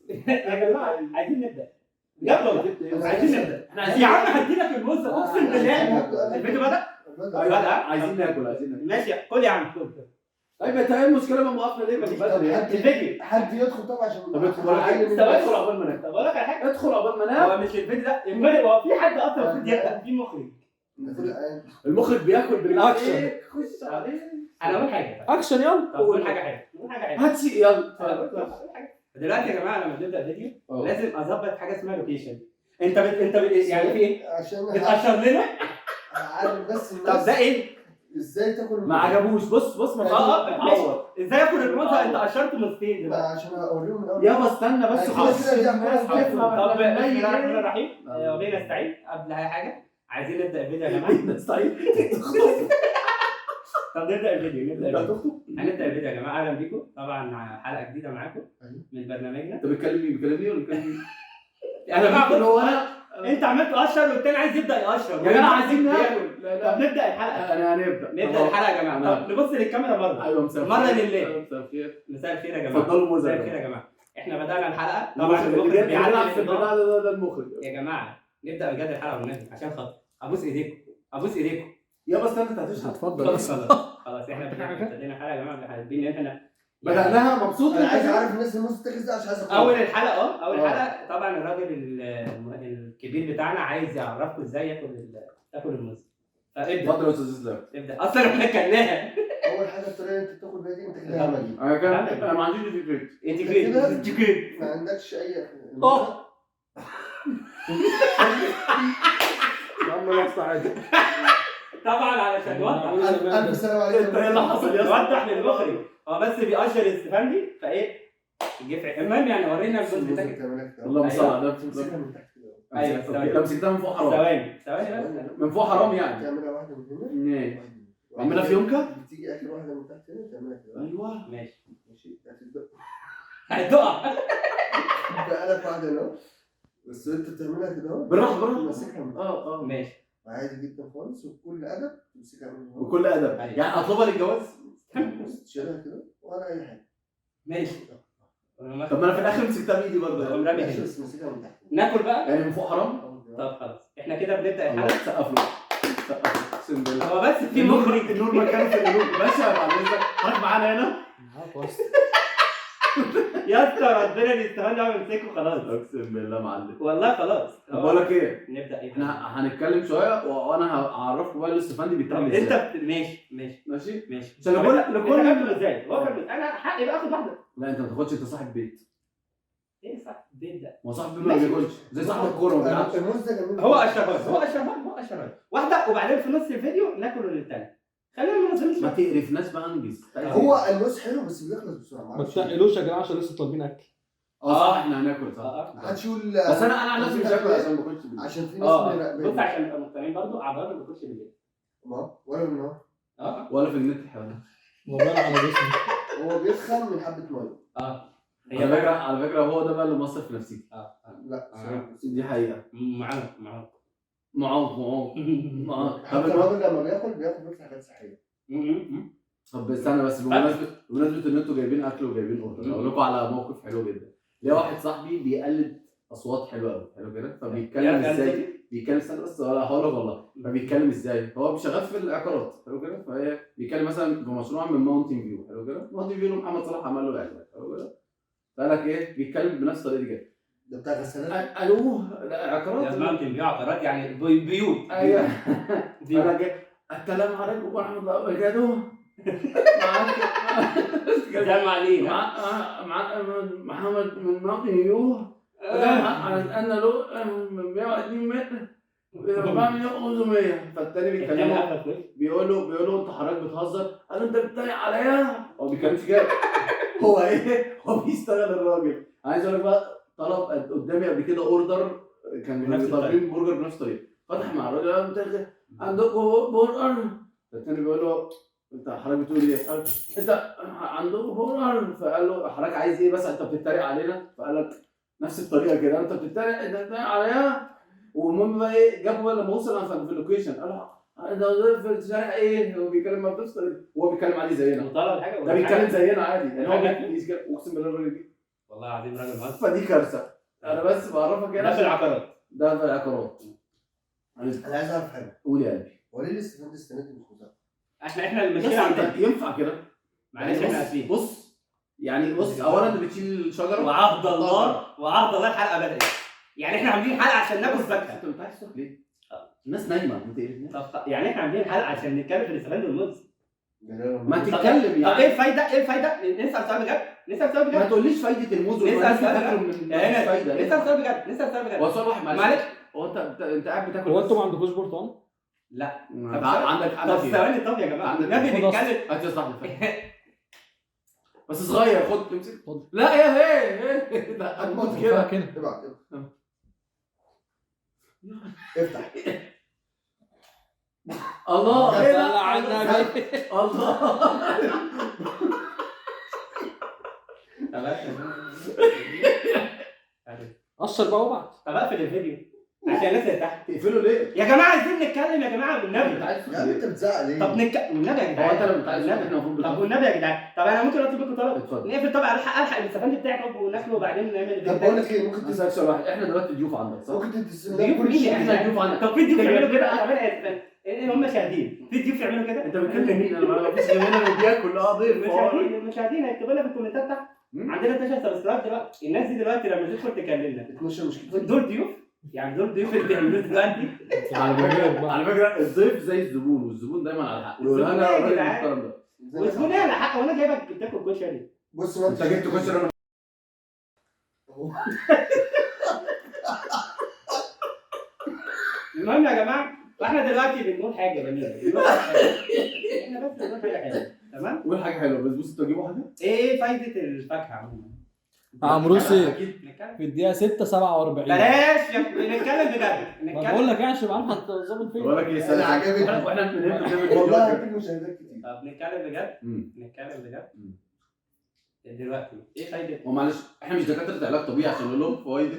يا جماعه عايزين نبدا يلا عايزين نبدا. احنا يا عم هدي لك الموز اقسم بالله. الفيديو بدا؟ ايوه عايزين ناكل ماشي كل يا عم كل. طيب انت ايه المشكله بقى موقفنا ليه؟ الفيديو حد يدخل طبعا عشان طب ادخل عقبال ما ناكل. طب اقول لك على حاجه، ادخل عقبال ما ناكل. هو مش الفيديو ده هو في حد اصلا المفروض يبدا في مخرج. المخرج بياكل بالأكشن. خش عليه. انا اقول حاجه اكشن يلا. طب قول حاجه حلوه هات شيء يلا. دلوقتي يا جماعه لما نبدا فيديو اه. لازم اظبط حاجه اسمها لوكيشن. انت يعني في ايه؟ عشان بتأشر لنا؟ عارف بس طب ده ايه؟ ازاي تاكل ما عجبوش. بص ما اتعور. ازاي اكل الموزه؟ انت قشرت نصين دلوقتي. عشان اوريهم من اول يابا استنى بس خلاص. كده الناس طب تفهم. بسم الله الرحمن الرحيم. وبينا نستعين قبل اي حاجه عايزين نبدا الفيديو يا جماعه. نستعين. طب نبدا الفيديو هنبدا الفيديو يا جماعه. اهلا بيكم طبعا حلقه جديده معاكم من برنامجنا. انت بتكلمني ولا بتكلمني؟ يا جماعه هو انا انت عملت تقشر والتاني عايز يبدا يقشر. يا جماعه عايزين ناكل. طب نبدا الحلقه. انا هنبدا الحلقه يا جماعه. طب نبص للكاميرا مره. ايوه مساء مره لله. مساء الخير. مساء الخير يا جماعه. اتفضلوا موزه. مساء الخير يا جماعه. احنا بدانا الحلقه طبعا المخرج بيلعب في البتاع ده المخرج. يا جماعه نبدا بجد الحلقه والنبي عشان خاطر ابوس ايديكم. يابا استنى انت هتشرح. اتفضل. خلاص احنا ابتدينا الحلقه يا جماعه. حابين ان احنا بدأناها مبسوط. انا عايز اعرف الناس الموز تاكل ازاي عشان عايز اول الحلقه طبعا الراجل الكبير بتاعنا عايز يعرفكم ازاي تاكل الموز. فابدا اتفضل يا استاذ اسلام. ابدا اصلا احنا كلناها. اول حاجه الطريقه اللي انت بتاكل بيها دي انت كده عملي انا ما عنديش فكره. انت كده ما عندكش اي يا عم لا عادي. طبعا علشان نوضح. الف سلام عليك. انت ايه اللي حصل يا نوضح للمخرج هو بس بيقشر الاستفندي فايه الجفع. المهم يعني ورينا الجزء بتاعك. اللهم صل على النبي. ايوه لو مسكتها من فوق حرام. ثواني من فوق حرام يعني. تعملها واحده من هنا. اعملها في يومك. بتيجي اخر واحده من تحت هنا تعملها كده. ايوه ماشي هتدق. هتقع. بقى لك واحده هنا بس انت بتعملها كده اهو. بالراحه ماسكها من تحت. ماشي عادي جدا خالص وبكل ادب تمسكها من هنا. بكل ادب يعني اطلبها للجواز. تشيلها كده ولا اي حاجه. ماشي. طب ما انا في الاخر مسكتها بايدي برضه. بس ماسكها من تحت. ناكل بقى يعني من فوق حرام. طب خلاص احنا كده بنبدا الله الحلقه. سقف له. اقسم بالله. هو بس في مخرج النور مكانه في النور. باشا بعد اذنك حضرتك معانا هنا. يا اسطى ربنا بيستهان قوي يمسكه خلاص. اقسم بالله معلم. والله خلاص. طب بقول لك ايه؟ نبدا ايه؟ احنا هنتكلم شويه وانا هعرفكم بقى الاستفندي بيتعمل ازاي. انت ماشي ماشي عشان لكل ازاي انا حقي بقى اخد واحده. لا انت ما تاخدش. انت صاحب بيت. ايه صح البيت ده؟ ما صاحب بيت ما بياكلش زي صاحب الكوره ما بيلعبش. الموز ده جميل. هو اشربها واحده وبعدين في نص الفيديو ناكل الثاني. خلينا ما نظلمش. ما تقرفناش بقى انجز. هو الموز حلو بس بيخلص بسرعه. ما تقلوش يا جماعه عشان لسه طالبين اكل. صح احنا هناكل صح. هتشيل. بس انا عن نفسي مش هاكل عشان ما باكلش بالليل. عشان في ناس بص عشان نبقى مقتنعين برضه عباره ما باكلش بالليل. ولا بالنهار. ولا في النت حيوانات. والله على جسمي. هو بيتخن من حبه ميه. على فكره هو ده بقى اللي مؤثر في نفسيتي. لا دي حقيقه. معاق. حتى الراجل لما بياكل حاجات صحيه. طب استنى بس بمناسبه ان انتوا جايبين اكل وجايبين اوردر اقول لكم على موقف حلو جدا. ليا واحد صاحبي بيقلد اصوات حلوه قوي حلو كده. فبيتكلم ازاي؟ بيتكلم استنى بس ولا هقول لك والله. فبيتكلم ازاي؟ هو شغال في العقارات حلو كده. فهي بيتكلم مثلا في مشروع من ماونتن فيو حلو كده. ماونتن فيو محمد صلاح عمل له اعلان حلو كده. فقال لك ايه؟ بيتكلم بنفس طريقتي كده. ده بتاع غسالات. الو عقارات. ماونتن فيو عقارات يعني بيوت. ايوه. السلام عليكم ورحمه الله وبركاته. معاك كلام عليه مع محمد من ماونتن فيو. انا له 120 متر 400. فالتاني بيتكلم بيقول له انت حضرتك بتهزر. قال له انت بتتريق عليا. هو بيتكلمش كده. هو ايه؟ هو بيشتغل الراجل. عايز اقول لك بقى طلب قدامي قبل كده اوردر كان طالبين برجر بنفس الطريقه. فتح مع الراجل انت عندكم برجر. التاني بيقول له انت حضرتك بتقول ايه؟ قال انت عندكم برجر. فقال له حضرتك عايز ايه بس انت بتتريق علينا. فقال لك نفس الطريقه كده انت بتتريق عليا. والمهم بقى ايه جابوا بقى لما وصل في اللوكيشن قال له انت في الشارع ايه؟ هو بيتكلم ما بتفصل. هو بيتكلم عادي زينا. ده بيتكلم زينا عادي يعني. هو اقسم بالله الراجل والله العظيم راجل مهندس. فدي كارثه. انا بس بعرفك ده في العقارات. ده في العقارات. انا عايز اعرف حاجه، قول يا قلبي. هو ليه الاستفاده السنه دي مش مذاكره؟ احنا المشكله عندنا. ينفع كده؟ معلش احنا اسفين. بص يعني بص اولا اللي بتشيل الشجره وعهد الله الحلقه بدات. يعني احنا عاملين حلقه عشان ناكل فاكهه. انت عايز تروح ليه؟ الناس نايمه ما تقلقناش. طب يعني احنا عاملين حلقه عشان نتكلم في الاستفاده والمز. ما تتكلم طب يعني. ايه الفايده؟ نسال سؤال بجد. ما تقوليش فايده الموز نسال سؤال فاكره بجد. من فايده. نسال سؤال بجد. هو سؤال واحد معلش. هو انت قاعد بتاكل هو انتوا ما عندكوش برتقال؟ لا. عندك طب ثواني طب يا جماعه النبي بيتكلم. هات يا صاحبي بس صغير. خد تمسك. خد. لا يا هي ده هتموت كده. كده ابعت افتح. الله يا ايه صلاة ده على النبي. الله قشر بقى وابعت. طب اقفل الفيديو عشان الناس اللي تحت. تقفله ليه؟ يا جماعه عايزين نتكلم يا جماعه والنبي. انت عايز يا عم انت بتزعق ليه؟ طب والنبي يا هو جدعان. انت لما انت عايز والنبي. احنا المفروض طب والنبي يا جدعان. طب انا ممكن اطلب منكم طلب. اتفضل. نقفل طبعا الحق الاستفاده بتاعك وناكله وبعدين نعمل طب بقول لك ايه، ممكن اسالك سؤال واحد. احنا دلوقتي ضيوف عندك صح؟ ممكن تستنى ضيوف كل مين شيء. احنا ضيوف عندك. طب في ضيوف يعملوا كده. طب انا اسف. ايه هم شاهدين؟ في ضيوف يعملوا كده؟ انت بتكلم مين؟ انا ما فيش غيرنا اللي بياكل ضيف. المشاهدين هيكتبوا لنا في الكومنتات تحت. عندنا 12 سبسكرايب دلوقتي. الناس دي دلوقتي لما تدخل تكلمنا 12 مش كتير. دول ضيوف. يعني دول ضيوف اللي بيعملوه دلوقتي. على فكره الضيف زي الزبون والزبون دايما على حق. الزبون انا يا الراجل جدعان. المحترم ده. والزبون على حق. وانا جايبك بتاكل كشري. بص ما انت جبت كشري انا المهم يا جماعه فاحنا دلوقتي بنقول حاجه جميله. احنا بس بنقول حاجه حلوه. تمام؟ قول حاجه حلوه بس بص انتوا تجيبوا حاجه. ايه فايده الفاكهه عموما؟ عمروسي اكيد نتكلم. في الدقيقة 6:47. بلاش نتكلم بجد. ما بقول لك يعني عشان عارف انت ظابط فين. بقول لك ايه انا عجبني واحنا بنعمل والله هتجيب مشاهدات كتير. طب نتكلم بجد. دلوقتي ايه فايده؟ هو معلش احنا مش دكاتره علاج طبيعي عشان نقول لهم فوائد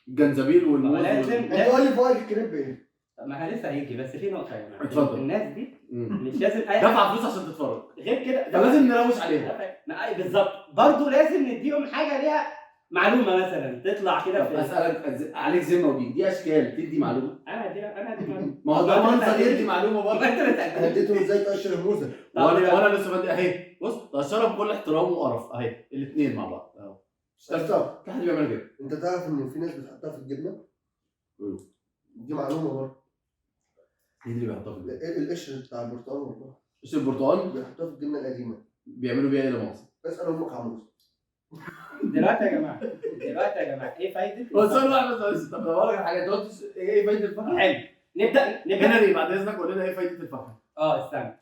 الجنزبيل والموز لازم. انت قول لي فوائد الكريب ايه؟ طب ما لسه هيجي بس في نقطه يا جماعه. اتفضل. الناس دي مش لازم اي دفع فلوس عشان تتفرج غير كده. فلازم نروش عليها. بالظبط. برضه لازم نديهم حاجه ليها معلومه مثلا تطلع كده طب في. اسالك عليك ذمه ودي دي اشكال تدي معلومه. انا هدي معلومه. ما هو ده منظر يدي معلومه برضه. ما انت اللي انا تاكد. اديتهم ازاي تقشر الموزه. وانا لسه بدي اهي بص تقشرها بكل احترام وقرف اهي الاثنين مع بعض اهو. طب في حد بيعمل كده. انت تعرف ان في ناس بتحطها في الجبنه؟ دي معلومه برضه. ايه اللي بيحطها في الجبنه؟ القشر بتاع البرتقال والله مش البرتقال بيحطوها في الجبنه القديمه. بيعملوا بيها ايه لا مؤاخذه. اسال امك عمروس. دلوقتي يا جماعه ايه فايده؟ هو سؤال واحد بس. طب اقول لك حاجه دلوقتي ايه فايده الفاكهه؟ حلو. نبدا هنري بعد اذنك قول لنا ايه فايده الفاكهه؟ استنى.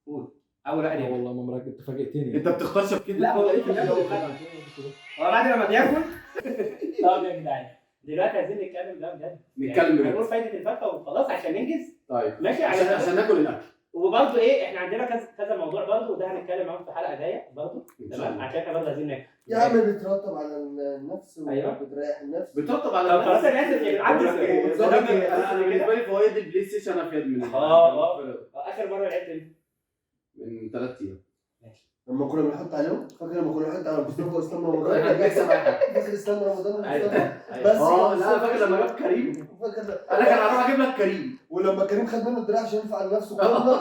قول. اول واحد يبدأ. والله ما مركز انت فاجئتني. انت بتختار شبكتين. لا هو ايه في الجو؟ هو بعد لما بياكل. طب يا جدعان دلوقتي عايزين نتكلم ده بجد. نتكلم بجد. هنقول فايده الفاكهه وخلاص عشان ننجز. طيب ماشي عشان ناكل الاكل. وبرضه ايه احنا عندنا كذا موضوع برضه وده هنتكلم عنه في حلقه جايه برضه. ان شاء تمام الله. عشان احنا برضه عايزين ناكل. يا عم بترطب على النفس أيوة. وبتريح النفس. بترطب على طب خلاص انا اسف بقول لك ايه، يعني بقول لك ايه، انا بالنسبه لي فوائد البلاي ستيشن افيد من اخر مره لعبت امتى؟ من 3 ايام. لما كنا بنحط عليهم فاكر لما كنا بنحط على مصطفى واسلام رمضان احنا بنكسب اي حاجه. فاكر اسلام رمضان ومصطفى أيوة. بس لا فاكر لما جاب كريم فاكر انا كان هروح اجيب لك كريم ولما كريم خد منه الدراع عشان ينفع على نفسه كله.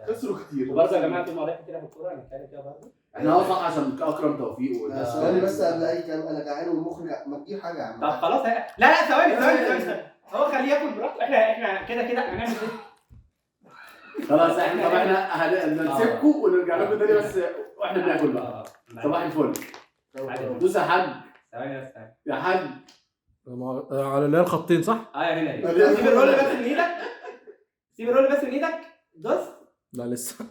خسروا كتير. وبرضه يا جماعه في مواضيع كتير في الكوره هنتكلم فيها برضه. احنا صح عشان اكرم توفيق ثواني بس قبل اي كلام انا جعان والمخرج ما تجيب حاجه يا عم. طب خلاص لا ثواني هو خليه ياكل براحته. احنا كده هنعمل ايه؟ خلاص احنا طب احنا هنسيبكم ونرجع لكم تاني بس واحنا بناكل بقى. صباح الفل. دوس يا حاج. ثواني بس يا حاج على اللي هي الخطين صح؟ يا هنا سيب الرول بس من ايدك. دوس. لا لسه.